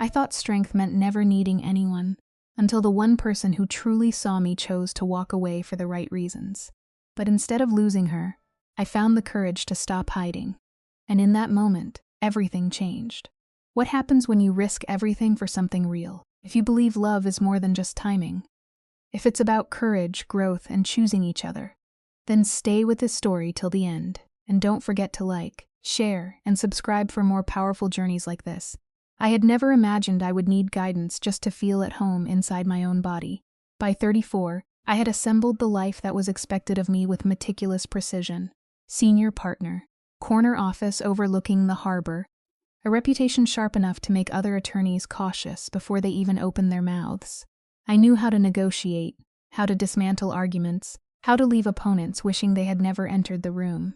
I thought strength meant never needing anyone, until the one person who truly saw me chose to walk away for the right reasons. But instead of losing her, I found the courage to stop hiding. And in that moment, everything changed. What happens when you risk everything for something real? If you believe love is more than just timing, if it's about courage, growth, and choosing each other, then stay with this story till the end. And don't forget to like, share, and subscribe for more powerful journeys like this. I had never imagined I would need guidance just to feel at home inside my own body. By 34, I had assembled the life that was expected of me with meticulous precision. Senior partner, corner office overlooking the harbor, a reputation sharp enough to make other attorneys cautious before they even opened their mouths. I knew how to negotiate, how to dismantle arguments, how to leave opponents wishing they had never entered the room.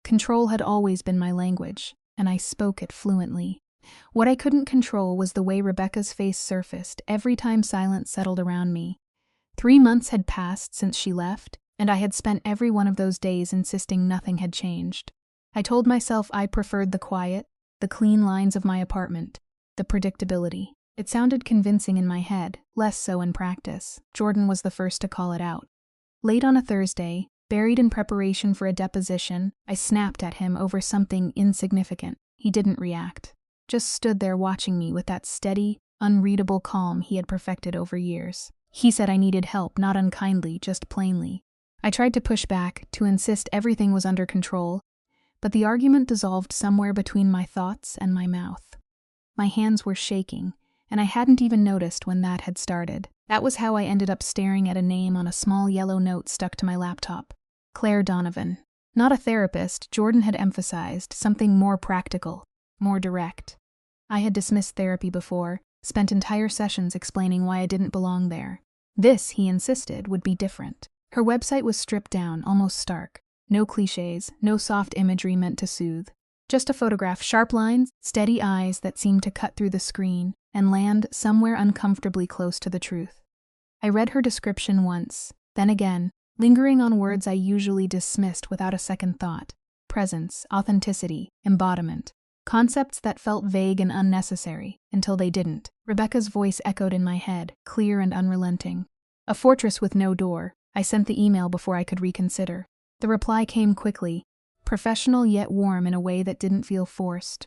Control had always been my language, and I spoke it fluently. What I couldn't control was the way Rebecca's face surfaced every time silence settled around me. 3 months had passed since she left, and I had spent every one of those days insisting nothing had changed. I told myself I preferred the quiet, the clean lines of my apartment, the predictability. It sounded convincing in my head, less so in practice. Jordan was the first to call it out. Late on a Thursday, buried in preparation for a deposition, I snapped at him over something insignificant. He didn't react. Just stood there watching me with that steady, unreadable calm he had perfected over years. He said I needed help, not unkindly, just plainly. I tried to push back, to insist everything was under control, but the argument dissolved somewhere between my thoughts and my mouth. My hands were shaking, and I hadn't even noticed when that had started. That was how I ended up staring at a name on a small yellow note stuck to my laptop. Claire Donovan. Not a therapist, Jordan had emphasized, something more practical, more direct. I had dismissed therapy before, spent entire sessions explaining why I didn't belong there. This, he insisted, would be different. Her website was stripped down, almost stark. No cliches, no soft imagery meant to soothe. Just a photograph, sharp lines, steady eyes that seemed to cut through the screen and land somewhere uncomfortably close to the truth. I read her description once, then again, lingering on words I usually dismissed without a second thought. Presence, authenticity, embodiment. Concepts that felt vague and unnecessary, until they didn't. Rebecca's voice echoed in my head, clear and unrelenting. A fortress with no door. I sent the email before I could reconsider. The reply came quickly, professional yet warm in a way that didn't feel forced.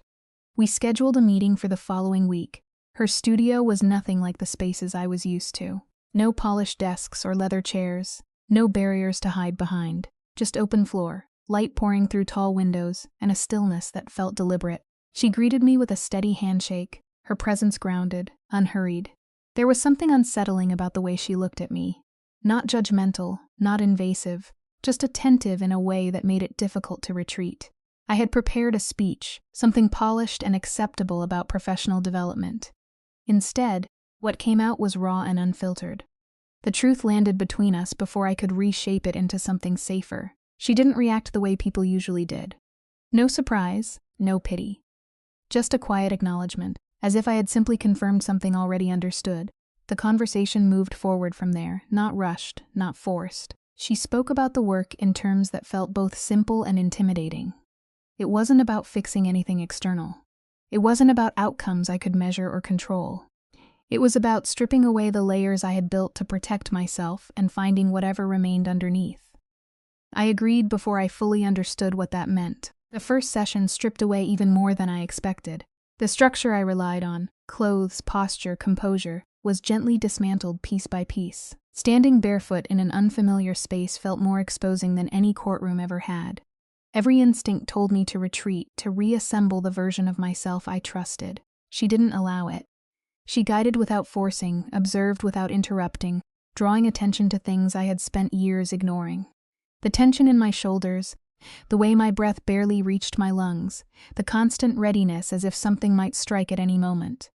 We scheduled a meeting for the following week. Her studio was nothing like the spaces I was used to. No polished desks or leather chairs, no barriers to hide behind. Just open floor, light pouring through tall windows, and a stillness that felt deliberate. She greeted me with a steady handshake, her presence grounded, unhurried. There was something unsettling about the way she looked at me. Not judgmental, not invasive, just attentive in a way that made it difficult to retreat. I had prepared a speech, something polished and acceptable about professional development. Instead, what came out was raw and unfiltered. The truth landed between us before I could reshape it into something safer. She didn't react the way people usually did. No surprise, no pity. Just a quiet acknowledgement, as if I had simply confirmed something already understood. The conversation moved forward from there, not rushed, not forced. She spoke about the work in terms that felt both simple and intimidating. It wasn't about fixing anything external. It wasn't about outcomes I could measure or control. It was about stripping away the layers I had built to protect myself and finding whatever remained underneath. I agreed before I fully understood what that meant. The first session stripped away even more than I expected. The structure I relied on, clothes, posture, composure, was gently dismantled piece by piece. Standing barefoot in an unfamiliar space felt more exposing than any courtroom ever had. Every instinct told me to retreat, to reassemble the version of myself I trusted. She didn't allow it. She guided without forcing, observed without interrupting, drawing attention to things I had spent years ignoring. The tension in my shoulders, the way my breath barely reached my lungs, the constant readiness as if something might strike at any moment.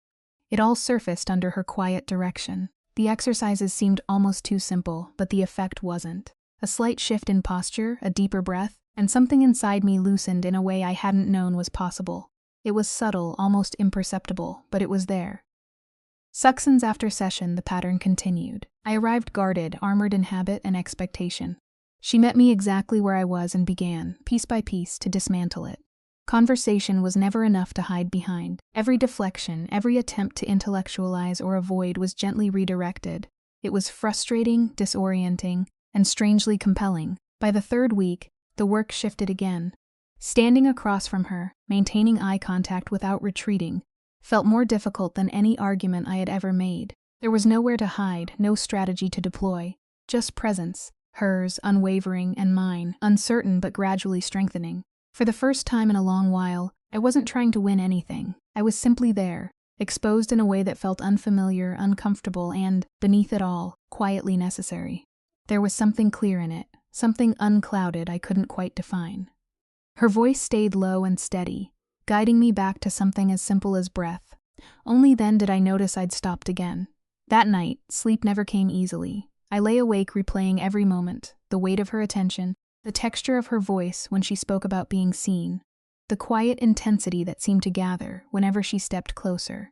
It all surfaced under her quiet direction. The exercises seemed almost too simple, but the effect wasn't. A slight shift in posture, a deeper breath, and something inside me loosened in a way I hadn't known was possible. It was subtle, almost imperceptible, but it was there. Suctions after session, the pattern continued. I arrived guarded, armored in habit and expectation. She met me exactly where I was and began, piece by piece, to dismantle it. Conversation was never enough to hide behind. Every deflection, every attempt to intellectualize or avoid was gently redirected. It was frustrating, disorienting, and strangely compelling. By the third week, the work shifted again. Standing across from her, maintaining eye contact without retreating, felt more difficult than any argument I had ever made. There was nowhere to hide, no strategy to deploy, just presence, hers, unwavering, and mine, uncertain but gradually strengthening. For the first time in a long while, I wasn't trying to win anything. I was simply there, exposed in a way that felt unfamiliar, uncomfortable, and, beneath it all, quietly necessary. There was something clear in it, something unclouded I couldn't quite define. Her voice stayed low and steady, guiding me back to something as simple as breath. Only then did I notice I'd stopped again. That night, sleep never came easily. I lay awake replaying every moment, the weight of her attention, the texture of her voice when she spoke about being seen, the quiet intensity that seemed to gather whenever she stepped closer.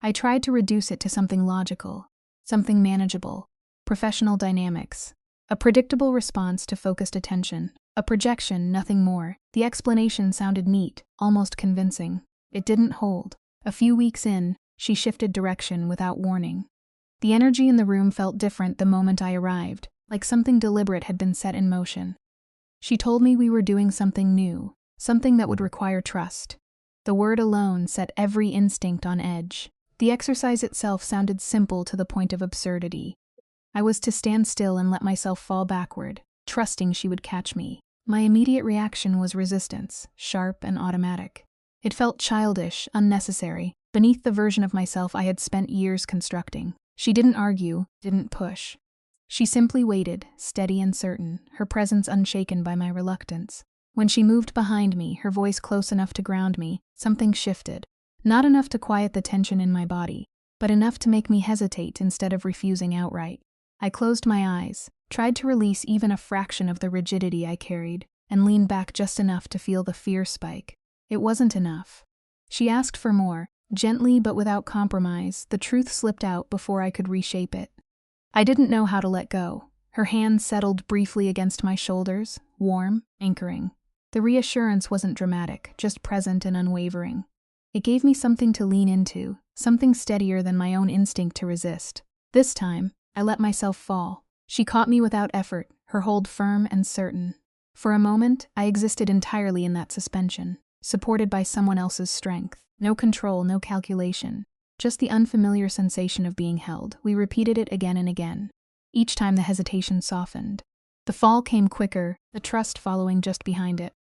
I tried to reduce it to something logical, something manageable, professional dynamics, a predictable response to focused attention, a projection, nothing more. The explanation sounded neat, almost convincing. It didn't hold. A few weeks in, she shifted direction without warning. The energy in the room felt different the moment I arrived, like something deliberate had been set in motion. She told me we were doing something new, something that would require trust. The word alone set every instinct on edge. The exercise itself sounded simple to the point of absurdity. I was to stand still and let myself fall backward, trusting she would catch me. My immediate reaction was resistance, sharp and automatic. It felt childish, unnecessary, beneath the version of myself I had spent years constructing. She didn't argue, didn't push. She simply waited, steady and certain, her presence unshaken by my reluctance. When she moved behind me, her voice close enough to ground me, something shifted. Not enough to quiet the tension in my body, but enough to make me hesitate instead of refusing outright. I closed my eyes, tried to release even a fraction of the rigidity I carried, and leaned back just enough to feel the fear spike. It wasn't enough. She asked for more. Gently but without compromise, the truth slipped out before I could reshape it. I didn't know how to let go. Her hand settled briefly against my shoulders, warm, anchoring. The reassurance wasn't dramatic, just present and unwavering. It gave me something to lean into, something steadier than my own instinct to resist. This time, I let myself fall. She caught me without effort, her hold firm and certain. For a moment, I existed entirely in that suspension, supported by someone else's strength. No control, no calculation. Just the unfamiliar sensation of being held. We repeated it again and again. Each time the hesitation softened. The fall came quicker, the trust following just behind it.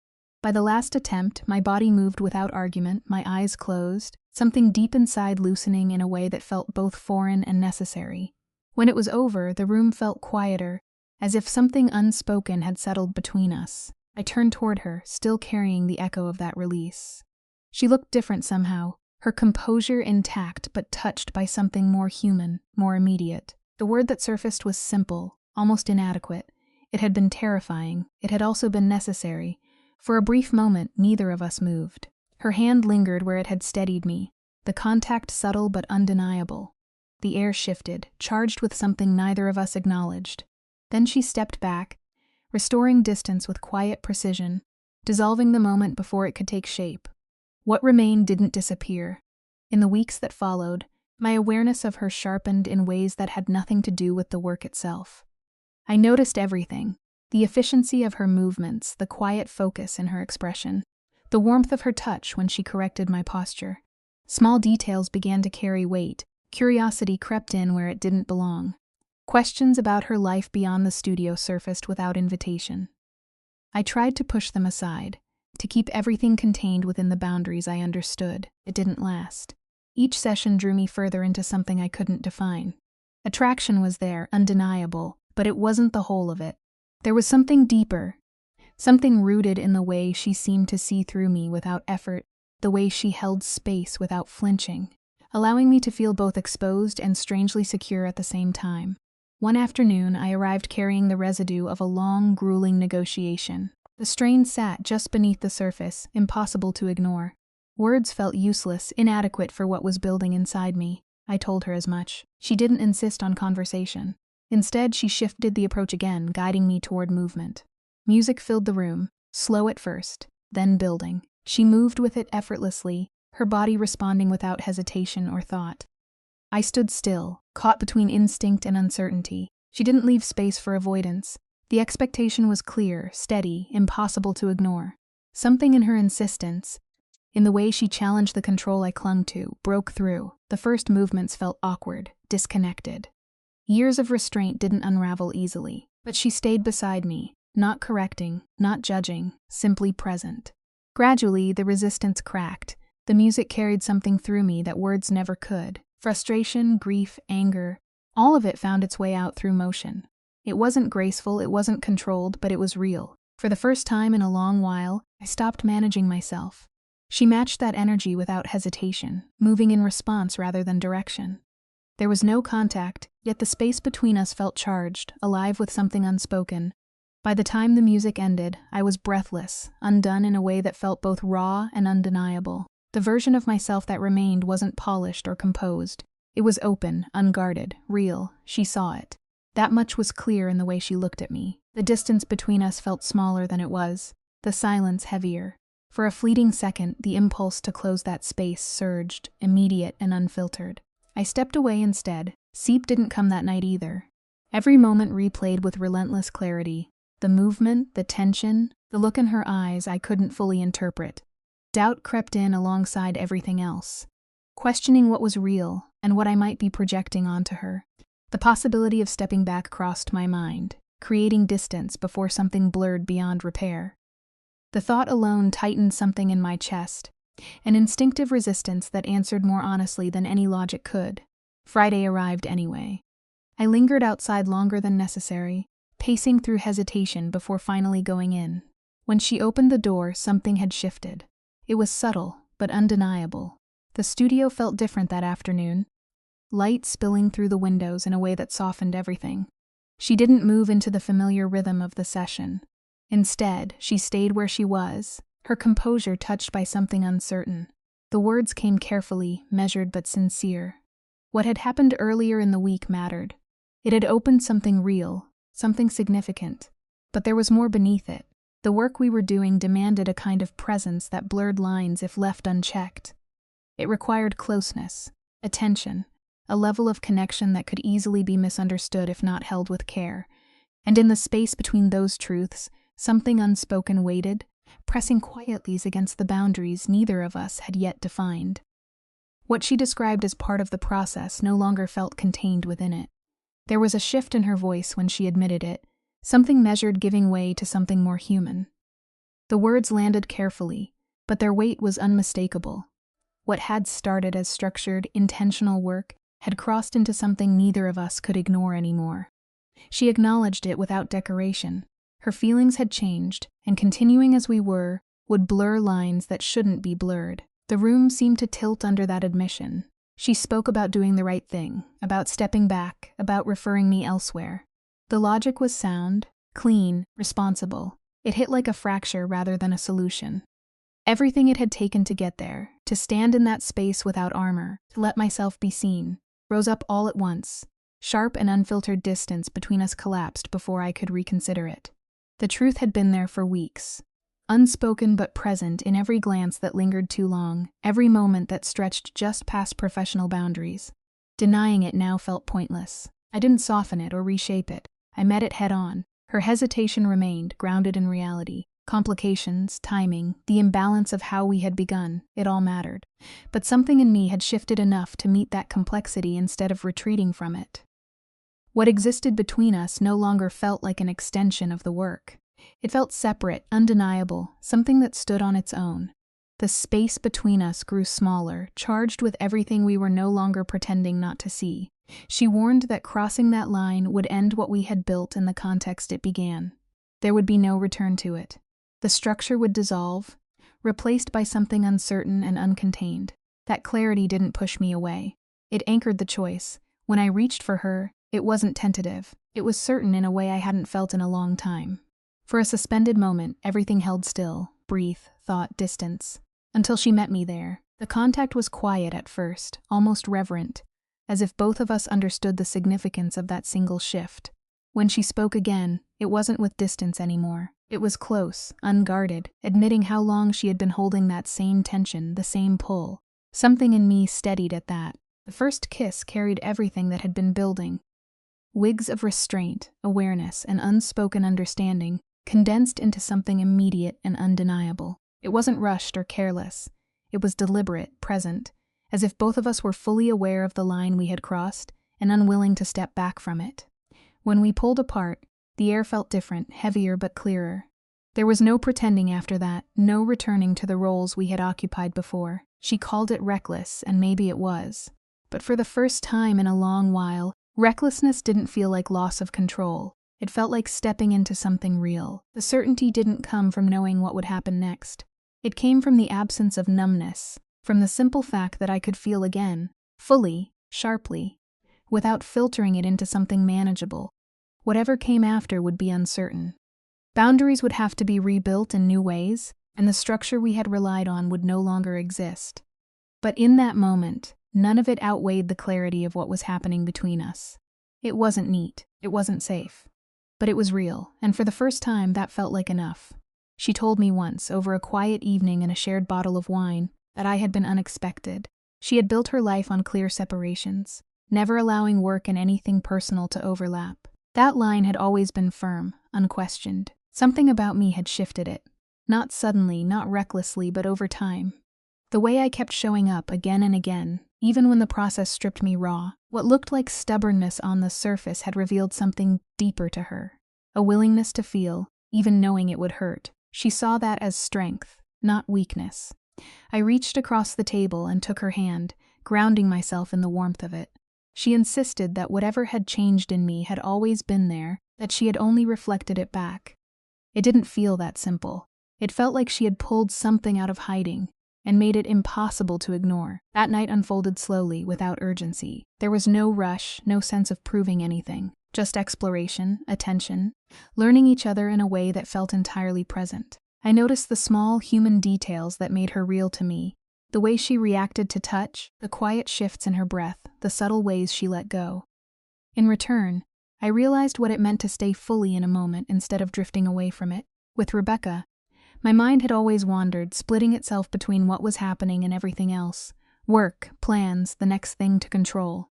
By the last attempt, my body moved without argument, my eyes closed, something deep inside loosening in a way that felt both foreign and necessary. When it was over, the room felt quieter, as if something unspoken had settled between us. I turned toward her, still carrying the echo of that release. She looked different somehow, her composure intact but touched by something more human, more immediate. The word that surfaced was simple, almost inadequate. It had been terrifying. It had also been necessary. For a brief moment, neither of us moved. Her hand lingered where it had steadied me, the contact subtle but undeniable. The air shifted, charged with something neither of us acknowledged. Then she stepped back, restoring distance with quiet precision, dissolving the moment before it could take shape. What remained didn't disappear. In the weeks that followed, my awareness of her sharpened in ways that had nothing to do with the work itself. I noticed everything. The efficiency of her movements, the quiet focus in her expression, the warmth of her touch when she corrected my posture. Small details began to carry weight. Curiosity crept in where it didn't belong. Questions about her life beyond the studio surfaced without invitation. I tried to push them aside, to keep everything contained within the boundaries I understood. It didn't last. Each session drew me further into something I couldn't define. Attraction was there, undeniable, but it wasn't the whole of it. There was something deeper, something rooted in the way she seemed to see through me without effort, the way she held space without flinching, allowing me to feel both exposed and strangely secure at the same time. One afternoon, I arrived carrying the residue of a long, grueling negotiation. The strain sat just beneath the surface, impossible to ignore. Words felt useless, inadequate for what was building inside me. I told her as much. She didn't insist on conversation. Instead, she shifted the approach again, guiding me toward movement. Music filled the room, slow at first, then building. She moved with it effortlessly, her body responding without hesitation or thought. I stood still, caught between instinct and uncertainty. She didn't leave space for avoidance. The expectation was clear, steady, impossible to ignore. Something in her insistence, in the way she challenged the control I clung to, broke through. The first movements felt awkward, disconnected. Years of restraint didn't unravel easily, but she stayed beside me, not correcting, not judging, simply present. Gradually, the resistance cracked. The music carried something through me that words never could. Frustration, grief, anger, all of it found its way out through motion. It wasn't graceful, it wasn't controlled, but it was real. For the first time in a long while, I stopped managing myself. She matched that energy without hesitation, moving in response rather than direction. There was no contact, yet the space between us felt charged, alive with something unspoken. By the time the music ended, I was breathless, undone in a way that felt both raw and undeniable. The version of myself that remained wasn't polished or composed. It was open, unguarded, real. She saw it. That much was clear in the way she looked at me. The distance between us felt smaller than it was, the silence heavier. For a fleeting second, the impulse to close that space surged, immediate and unfiltered. I stepped away instead. Sleep didn't come that night either. Every moment replayed with relentless clarity. The movement, the tension, the look in her eyes I couldn't fully interpret. Doubt crept in alongside everything else, questioning what was real and what I might be projecting onto her. The possibility of stepping back crossed my mind, creating distance before something blurred beyond repair. The thought alone tightened something in my chest, an instinctive resistance that answered more honestly than any logic could. Friday arrived anyway. I lingered outside longer than necessary, pacing through hesitation before finally going in. When she opened the door, something had shifted. It was subtle, but undeniable. The studio felt different that afternoon, light spilling through the windows in a way that softened everything. She didn't move into the familiar rhythm of the session. Instead, she stayed where she was, her composure touched by something uncertain. The words came carefully, measured but sincere. What had happened earlier in the week mattered. It had opened something real, something significant. But there was more beneath it. The work we were doing demanded a kind of presence that blurred lines if left unchecked. It required closeness, attention, a level of connection that could easily be misunderstood if not held with care. And in the space between those truths, something unspoken waited, pressing quietly against the boundaries neither of us had yet defined. What she described as part of the process no longer felt contained within it. There was a shift in her voice when she admitted it, something measured giving way to something more human. The words landed carefully, but their weight was unmistakable. What had started as structured, intentional work had crossed into something neither of us could ignore anymore. She acknowledged it without decoration. Her feelings had changed, and continuing as we were, would blur lines that shouldn't be blurred. The room seemed to tilt under that admission. She spoke about doing the right thing, about stepping back, about referring me elsewhere. The logic was sound, clean, responsible. It hit like a fracture rather than a solution. Everything it had taken to get there, to stand in that space without armor, to let myself be seen, rose up all at once. Sharp and unfiltered distance between us collapsed before I could reconsider it. The truth had been there for weeks, unspoken but present in every glance that lingered too long, every moment that stretched just past professional boundaries. Denying it now felt pointless. I didn't soften it or reshape it. I met it head on. Her hesitation remained, grounded in reality. Complications, timing, the imbalance of how we had begun, it all mattered. But something in me had shifted enough to meet that complexity instead of retreating from it. What existed between us no longer felt like an extension of the work. It felt separate, undeniable, something that stood on its own. The space between us grew smaller, charged with everything we were no longer pretending not to see. She warned that crossing that line would end what we had built in the context it began. There would be no return to it. The structure would dissolve, replaced by something uncertain and uncontained. That clarity didn't push me away. It anchored the choice. When I reached for her, it wasn't tentative. It was certain in a way I hadn't felt in a long time. For a suspended moment, everything held still, breath, thought, distance. Until she met me there. The contact was quiet at first, almost reverent, as if both of us understood the significance of that single shift. When she spoke again, it wasn't with distance anymore. It was close, unguarded, admitting how long she had been holding that same tension, the same pull. Something in me steadied at that. The first kiss carried everything that had been building. Wigs of restraint, awareness, and unspoken understanding condensed into something immediate and undeniable. It wasn't rushed or careless. It was deliberate, present, as if both of us were fully aware of the line we had crossed and unwilling to step back from it. When we pulled apart, the air felt different, heavier but clearer. There was no pretending after that, no returning to the roles we had occupied before. She called it reckless, and maybe it was. But for the first time in a long while, recklessness didn't feel like loss of control. It felt like stepping into something real. The certainty didn't come from knowing what would happen next. It came from the absence of numbness, from the simple fact that I could feel again, fully, sharply, without filtering it into something manageable. Whatever came after would be uncertain. Boundaries would have to be rebuilt in new ways, and the structure we had relied on would no longer exist. But in that moment, none of it outweighed the clarity of what was happening between us. It wasn't neat, it wasn't safe. But it was real, and for the first time that felt like enough. She told me once, over a quiet evening and a shared bottle of wine, that I had been unexpected. She had built her life on clear separations, never allowing work and anything personal to overlap. That line had always been firm, unquestioned. Something about me had shifted it. Not suddenly, not recklessly, but over time. The way I kept showing up again and again, even when the process stripped me raw, what looked like stubbornness on the surface had revealed something deeper to her. A willingness to feel, even knowing it would hurt. She saw that as strength, not weakness. I reached across the table and took her hand, grounding myself in the warmth of it. She insisted that whatever had changed in me had always been there, that she had only reflected it back. It didn't feel that simple. It felt like she had pulled something out of hiding and made it impossible to ignore. That night unfolded slowly, without urgency. There was no rush, no sense of proving anything. Just exploration, attention, learning each other in a way that felt entirely present. I noticed the small human details that made her real to me. The way she reacted to touch, the quiet shifts in her breath, the subtle ways she let go. In return, I realized what it meant to stay fully in a moment instead of drifting away from it. With Rebecca, my mind had always wandered, splitting itself between what was happening and everything else. Work, plans, the next thing to control.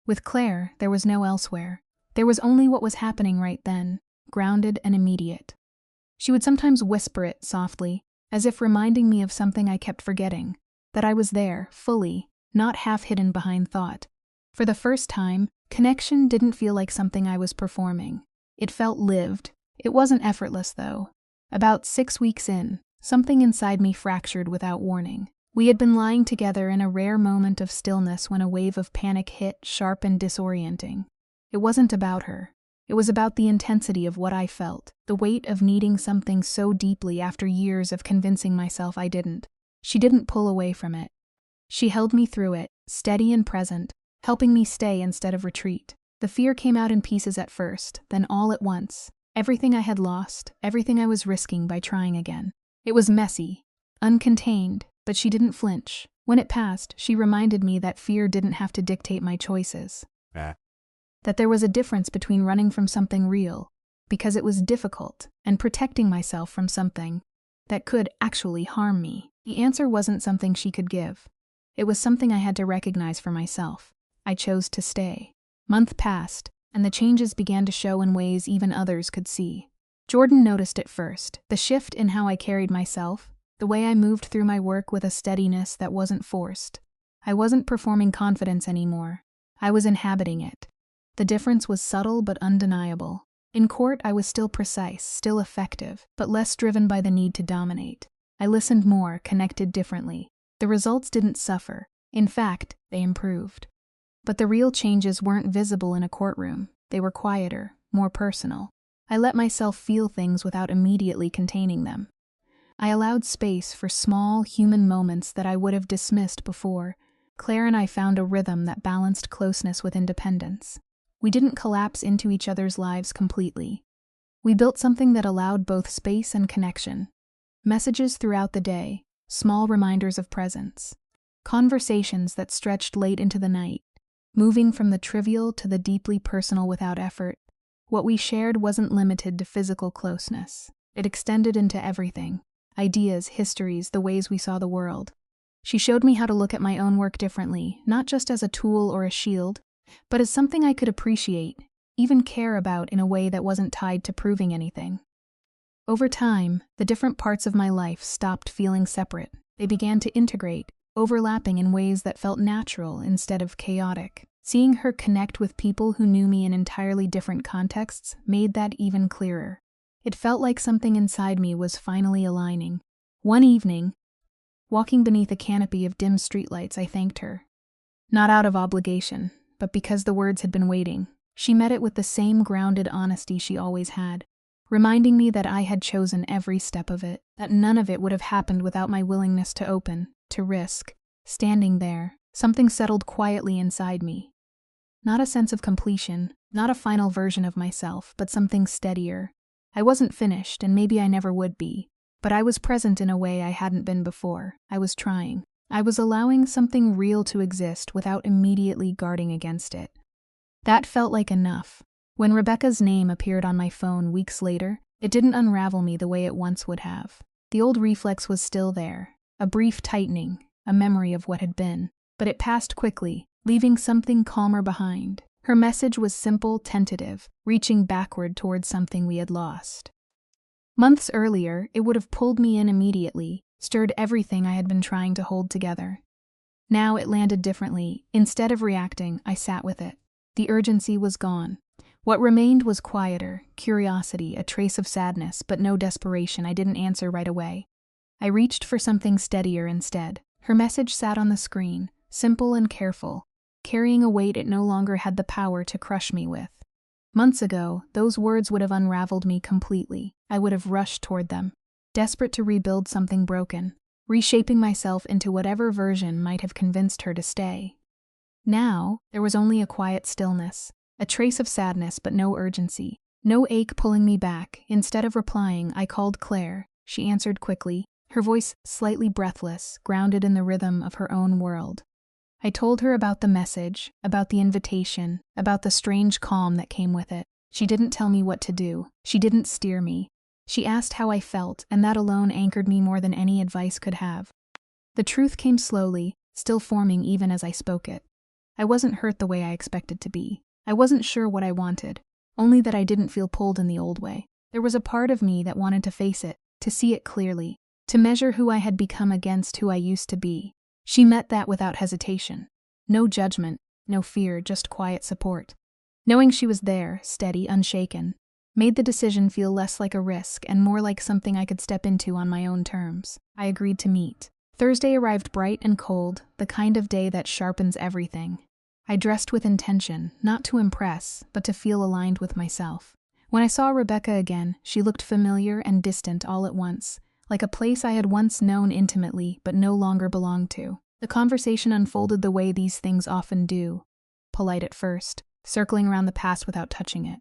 With Claire, there was no elsewhere. There was only what was happening right then, grounded and immediate. She would sometimes whisper it softly, as if reminding me of something I kept forgetting, that I was there, fully, not half hidden behind thought. For the first time, connection didn't feel like something I was performing. It felt lived. It wasn't effortless, though. About 6 weeks in, something inside me fractured without warning. We had been lying together in a rare moment of stillness when a wave of panic hit, sharp and disorienting. It wasn't about her. It was about the intensity of what I felt, the weight of needing something so deeply after years of convincing myself I didn't. She didn't pull away from it. She held me through it, steady and present, helping me stay instead of retreat. The fear came out in pieces at first, then all at once. Everything I had lost, everything I was risking by trying again. It was messy, uncontained, but she didn't flinch. When it passed, she reminded me that fear didn't have to dictate my choices. That there was a difference between running from something real, because it was difficult, and protecting myself from something that could actually harm me. The answer wasn't something she could give. It was something I had to recognize for myself. I chose to stay. Month passed, and the changes began to show in ways even others could see. Jordan noticed it first, the shift in how I carried myself, the way I moved through my work with a steadiness that wasn't forced. I wasn't performing confidence anymore. I was inhabiting it. The difference was subtle but undeniable. In court, I was still precise, still effective, but less driven by the need to dominate. I listened more, connected differently. The results didn't suffer. In fact, they improved. But the real changes weren't visible in a courtroom. They were quieter, more personal. I let myself feel things without immediately containing them. I allowed space for small, human moments that I would have dismissed before. Claire and I found a rhythm that balanced closeness with independence. We didn't collapse into each other's lives completely. We built something that allowed both space and connection. Messages throughout the day, small reminders of presence. Conversations that stretched late into the night, moving from the trivial to the deeply personal without effort. What we shared wasn't limited to physical closeness. It extended into everything: ideas, histories, the ways we saw the world. She showed me how to look at my own work differently, not just as a tool or a shield, but as something I could appreciate, even care about in a way that wasn't tied to proving anything. Over time, the different parts of my life stopped feeling separate. They began to integrate, overlapping in ways that felt natural instead of chaotic. Seeing her connect with people who knew me in entirely different contexts made that even clearer. It felt like something inside me was finally aligning. One evening, walking beneath a canopy of dim streetlights, I thanked her. Not out of obligation, but because the words had been waiting. She met it with the same grounded honesty she always had, reminding me that I had chosen every step of it, that none of it would have happened without my willingness to open, to risk. Standing there, something settled quietly inside me. Not a sense of completion, not a final version of myself, but something steadier. I wasn't finished, and maybe I never would be, but I was present in a way I hadn't been before. I was trying. I was allowing something real to exist without immediately guarding against it. That felt like enough. When Rebecca's name appeared on my phone weeks later, it didn't unravel me the way it once would have. The old reflex was still there, a brief tightening, a memory of what had been, but it passed quickly, leaving something calmer behind. Her message was simple, tentative, reaching backward towards something we had lost. Months earlier, it would have pulled me in immediately, stirred everything I had been trying to hold together. Now it landed differently. Instead of reacting, I sat with it. The urgency was gone. What remained was quieter, curiosity, a trace of sadness, but no desperation. I didn't answer right away. I reached for something steadier instead. Her message sat on the screen, simple and careful, carrying a weight it no longer had the power to crush me with. Months ago, those words would have unraveled me completely. I would have rushed toward them, desperate to rebuild something broken, reshaping myself into whatever version might have convinced her to stay. Now, there was only a quiet stillness, a trace of sadness but no urgency, no ache pulling me back. Instead of replying, I called Claire. She answered quickly, her voice slightly breathless, grounded in the rhythm of her own world. I told her about the message, about the invitation, about the strange calm that came with it. She didn't tell me what to do. She didn't steer me. She asked how I felt, and that alone anchored me more than any advice could have. The truth came slowly, still forming even as I spoke it. I wasn't hurt the way I expected to be. I wasn't sure what I wanted, only that I didn't feel pulled in the old way. There was a part of me that wanted to face it, to see it clearly, to measure who I had become against who I used to be. She met that without hesitation. No judgment, no fear, just quiet support. Knowing she was there, steady, unshaken, made the decision feel less like a risk and more like something I could step into on my own terms. I agreed to meet. Thursday arrived bright and cold, the kind of day that sharpens everything. I dressed with intention, not to impress, but to feel aligned with myself. When I saw Rebecca again, she looked familiar and distant all at once, like a place I had once known intimately but no longer belonged to. The conversation unfolded the way these things often do, polite at first, circling around the past without touching it.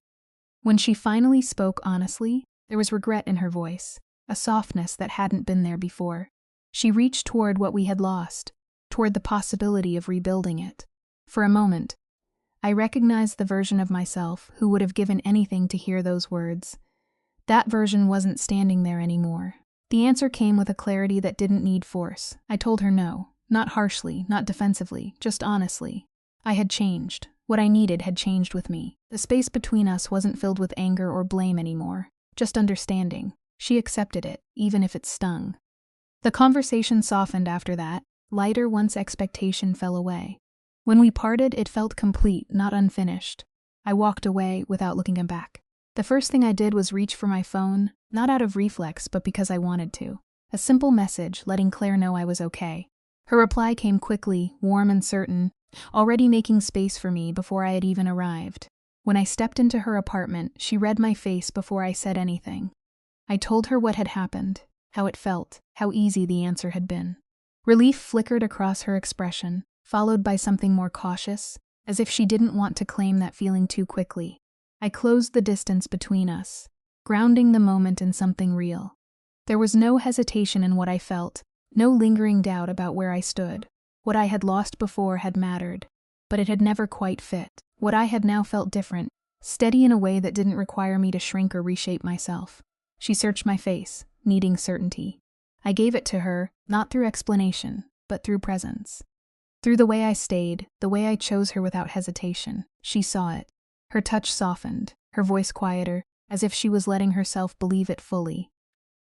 When she finally spoke honestly, there was regret in her voice, a softness that hadn't been there before. She reached toward what we had lost, toward the possibility of rebuilding it. For a moment, I recognized the version of myself who would have given anything to hear those words. That version wasn't standing there anymore. The answer came with a clarity that didn't need force. I told her no, not harshly, not defensively, just honestly. I had changed. What I needed had changed with me. The space between us wasn't filled with anger or blame anymore, just understanding. She accepted it, even if it stung. The conversation softened after that, lighter once expectation fell away. When we parted, it felt complete, not unfinished. I walked away without looking back. The first thing I did was reach for my phone, not out of reflex, but because I wanted to. A simple message letting Claire know I was okay. Her reply came quickly, warm and certain, already making space for me before I had even arrived. When I stepped into her apartment, she read my face before I said anything. I told her what had happened, how it felt, how easy the answer had been. Relief flickered across her expression, followed by something more cautious, as if she didn't want to claim that feeling too quickly. I closed the distance between us, grounding the moment in something real. There was no hesitation in what I felt, no lingering doubt about where I stood. What I had lost before had mattered, but it had never quite fit. What I had now felt different, steady in a way that didn't require me to shrink or reshape myself. She searched my face, needing certainty. I gave it to her, not through explanation, but through presence. Through the way I stayed, the way I chose her without hesitation. She saw it. Her touch softened, her voice quieter, as if she was letting herself believe it fully.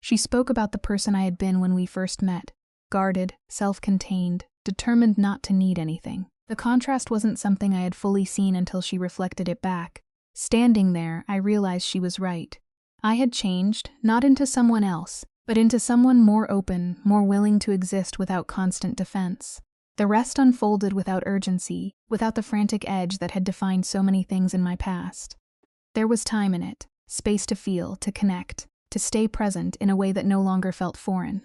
She spoke about the person I had been when we first met, guarded, self-contained, determined not to need anything. The contrast wasn't something I had fully seen until she reflected it back. Standing there, I realized she was right. I had changed, not into someone else, but into someone more open, more willing to exist without constant defense. The rest unfolded without urgency, without the frantic edge that had defined so many things in my past. There was time in it, space to feel, to connect, to stay present in a way that no longer felt foreign.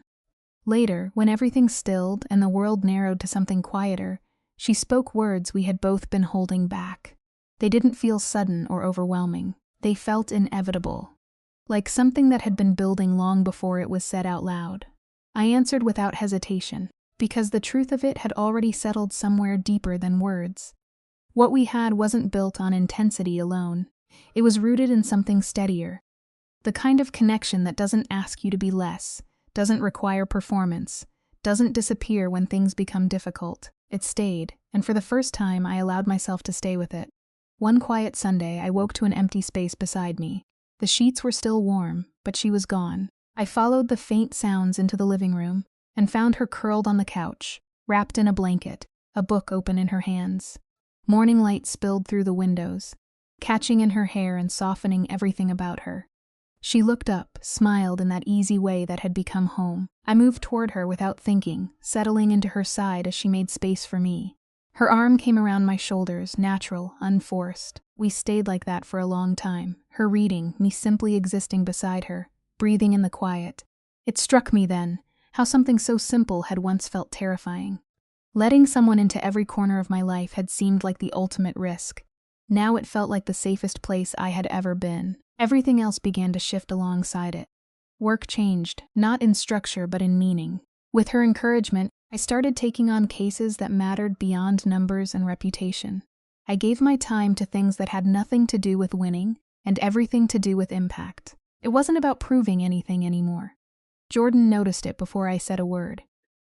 Later, when everything stilled and the world narrowed to something quieter, she spoke words we had both been holding back. They didn't feel sudden or overwhelming. They felt inevitable, like something that had been building long before it was said out loud. I answered without hesitation, because the truth of it had already settled somewhere deeper than words. What we had wasn't built on intensity alone. It was rooted in something steadier. The kind of connection that doesn't ask you to be less, doesn't require performance, doesn't disappear when things become difficult. It stayed, and for the first time I allowed myself to stay with it. One quiet Sunday, I woke to an empty space beside me. The sheets were still warm, but she was gone. I followed the faint sounds into the living room, and found her curled on the couch, wrapped in a blanket, a book open in her hands. Morning light spilled through the windows, catching in her hair and softening everything about her. She looked up, smiled in that easy way that had become home. I moved toward her without thinking, settling into her side as she made space for me. Her arm came around my shoulders, natural, unforced. We stayed like that for a long time, her reading, me simply existing beside her, breathing in the quiet. It struck me then, how something so simple had once felt terrifying. Letting someone into every corner of my life had seemed like the ultimate risk. Now it felt like the safest place I had ever been. Everything else began to shift alongside it. Work changed, not in structure but in meaning. With her encouragement, I started taking on cases that mattered beyond numbers and reputation. I gave my time to things that had nothing to do with winning and everything to do with impact. It wasn't about proving anything anymore. Jordan noticed it before I said a word.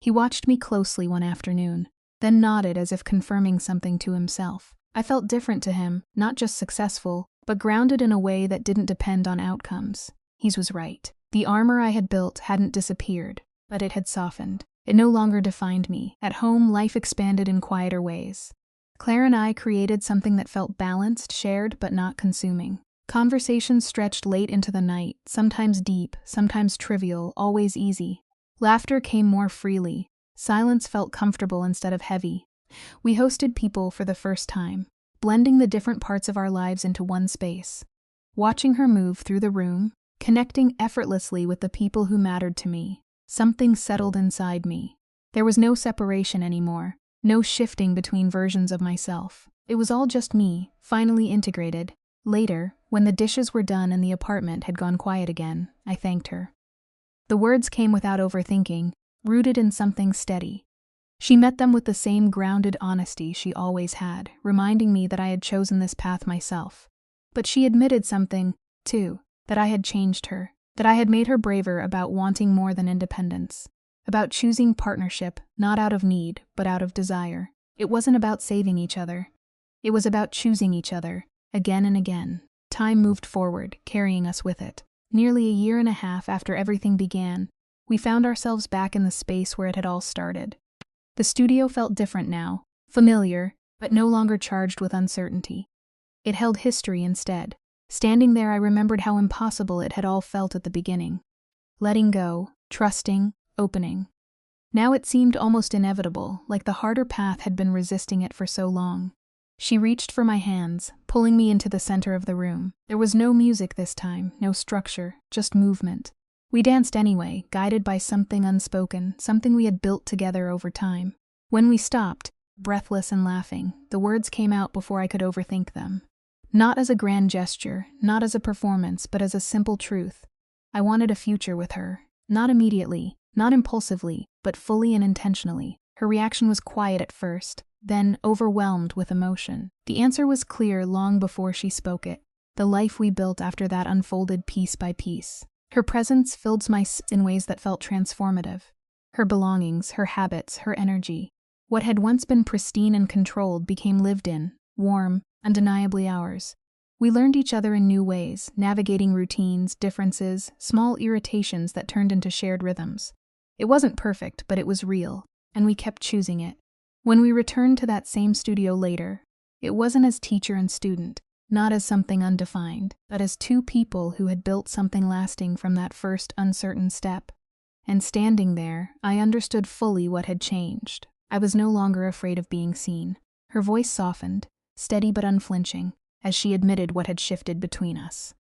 He watched me closely one afternoon, then nodded as if confirming something to himself. I felt different to him, not just successful, but grounded in a way that didn't depend on outcomes. He was right. The armor I had built hadn't disappeared, but it had softened. It no longer defined me. At home, life expanded in quieter ways. Claire and I created something that felt balanced, shared, but not consuming. Conversations stretched late into the night, sometimes deep, sometimes trivial, always easy. Laughter came more freely. Silence felt comfortable instead of heavy. We hosted people for the first time, blending the different parts of our lives into one space. Watching her move through the room, connecting effortlessly with the people who mattered to me, something settled inside me. There was no separation anymore, no shifting between versions of myself. It was all just me, finally integrated. Later, when the dishes were done and the apartment had gone quiet again, I thanked her. The words came without overthinking, rooted in something steady. She met them with the same grounded honesty she always had, reminding me that I had chosen this path myself. But she admitted something, too, that I had changed her, that I had made her braver about wanting more than independence, about choosing partnership, not out of need, but out of desire. It wasn't about saving each other. It was about choosing each other, again and again. Time moved forward, carrying us with it. Nearly a year and a half after everything began, we found ourselves back in the space where it had all started. The studio felt different now, familiar, but no longer charged with uncertainty. It held history instead. Standing there, I remembered how impossible it had all felt at the beginning. Letting go, trusting, opening. Now it seemed almost inevitable, like the harder path had been resisting it for so long. She reached for my hands, pulling me into the center of the room. There was no music this time, no structure, just movement. We danced anyway, guided by something unspoken, something we had built together over time. When we stopped, breathless and laughing, the words came out before I could overthink them. Not as a grand gesture, not as a performance, but as a simple truth. I wanted a future with her. Not immediately, not impulsively, but fully and intentionally. Her reaction was quiet at first, then overwhelmed with emotion. The answer was clear long before she spoke it. The life we built after that unfolded piece by piece. Her presence filled my space in ways that felt transformative. Her belongings, her habits, her energy. What had once been pristine and controlled became lived in, warm, undeniably ours. We learned each other in new ways, navigating routines, differences, small irritations that turned into shared rhythms. It wasn't perfect, but it was real, and we kept choosing it. When we returned to that same studio later, it wasn't as teacher and student, not as something undefined, but as two people who had built something lasting from that first uncertain step. And standing there, I understood fully what had changed. I was no longer afraid of being seen. Her voice softened, steady but unflinching, as she admitted what had shifted between us.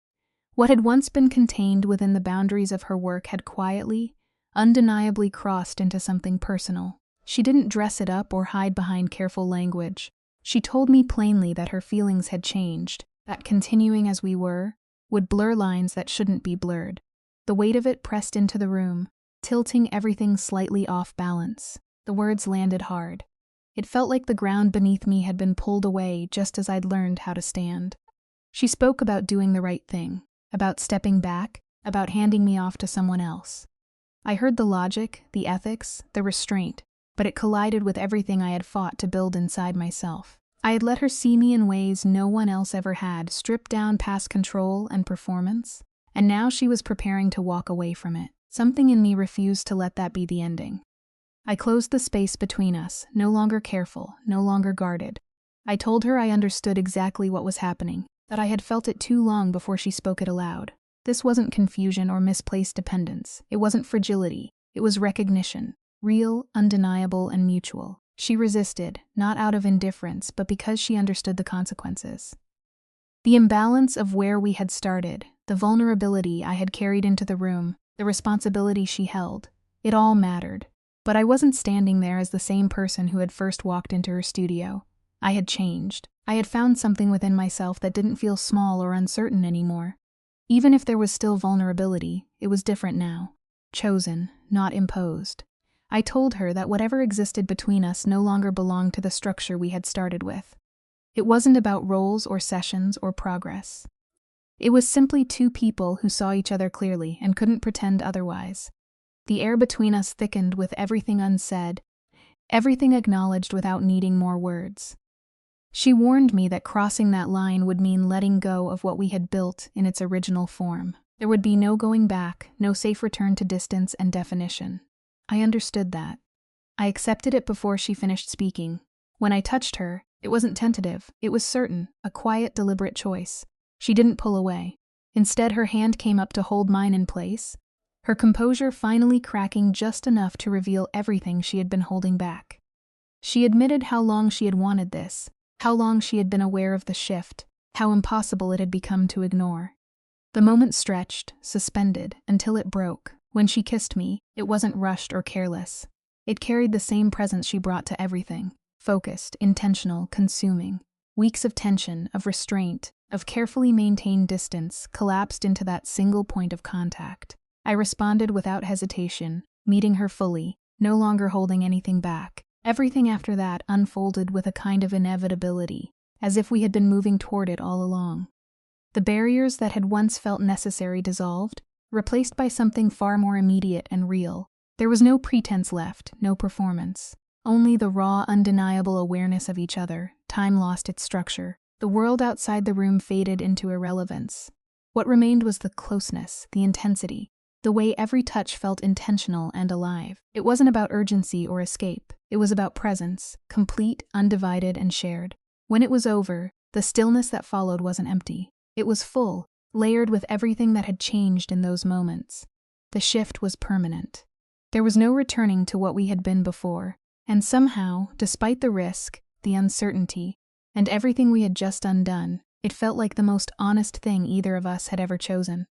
What had once been contained within the boundaries of her work had quietly, undeniably crossed into something personal. She didn't dress it up or hide behind careful language. She told me plainly that her feelings had changed, that continuing as we were would blur lines that shouldn't be blurred. The weight of it pressed into the room, tilting everything slightly off balance. The words landed hard. It felt like the ground beneath me had been pulled away just as I'd learned how to stand. She spoke about doing the right thing, about stepping back, about handing me off to someone else. I heard the logic, the ethics, the restraint, but it collided with everything I had fought to build inside myself. I had let her see me in ways no one else ever had, stripped down past control and performance, and now she was preparing to walk away from it. Something in me refused to let that be the ending. I closed the space between us, no longer careful, no longer guarded. I told her I understood exactly what was happening, that I had felt it too long before she spoke it aloud. This wasn't confusion or misplaced dependence. It wasn't fragility. It was recognition, real, undeniable, and mutual. She resisted, not out of indifference, but because she understood the consequences. The imbalance of where we had started, the vulnerability I had carried into the room, the responsibility she held, it all mattered. But I wasn't standing there as the same person who had first walked into her studio. I had changed. I had found something within myself that didn't feel small or uncertain anymore. Even if there was still vulnerability, it was different now. Chosen, not imposed. I told her that whatever existed between us no longer belonged to the structure we had started with. It wasn't about roles or sessions or progress. It was simply two people who saw each other clearly and couldn't pretend otherwise. The air between us thickened with everything unsaid, everything acknowledged without needing more words. She warned me that crossing that line would mean letting go of what we had built in its original form. There would be no going back, no safe return to distance and definition. I understood that. I accepted it before she finished speaking. When I touched her, it wasn't tentative, it was certain, a quiet, deliberate choice. She didn't pull away. Instead, her hand came up to hold mine in place, her composure finally cracking just enough to reveal everything she had been holding back. She admitted how long she had wanted this, how long she had been aware of the shift, how impossible it had become to ignore. The moment stretched, suspended, until it broke. When she kissed me, it wasn't rushed or careless. It carried the same presence she brought to everything, focused, intentional, consuming. Weeks of tension, of restraint, of carefully maintained distance collapsed into that single point of contact. I responded without hesitation, meeting her fully, no longer holding anything back. Everything after that unfolded with a kind of inevitability, as if we had been moving toward it all along. The barriers that had once felt necessary dissolved, replaced by something far more immediate and real. There was no pretense left, no performance. Only the raw, undeniable awareness of each other. Time lost its structure. The world outside the room faded into irrelevance. What remained was the closeness, the intensity, the way every touch felt intentional and alive. It wasn't about urgency or escape. It was about presence, complete, undivided, and shared. When it was over, the stillness that followed wasn't empty. It was full, layered with everything that had changed in those moments. The shift was permanent. There was no returning to what we had been before, and somehow, despite the risk, the uncertainty, and everything we had just undone, it felt like the most honest thing either of us had ever chosen.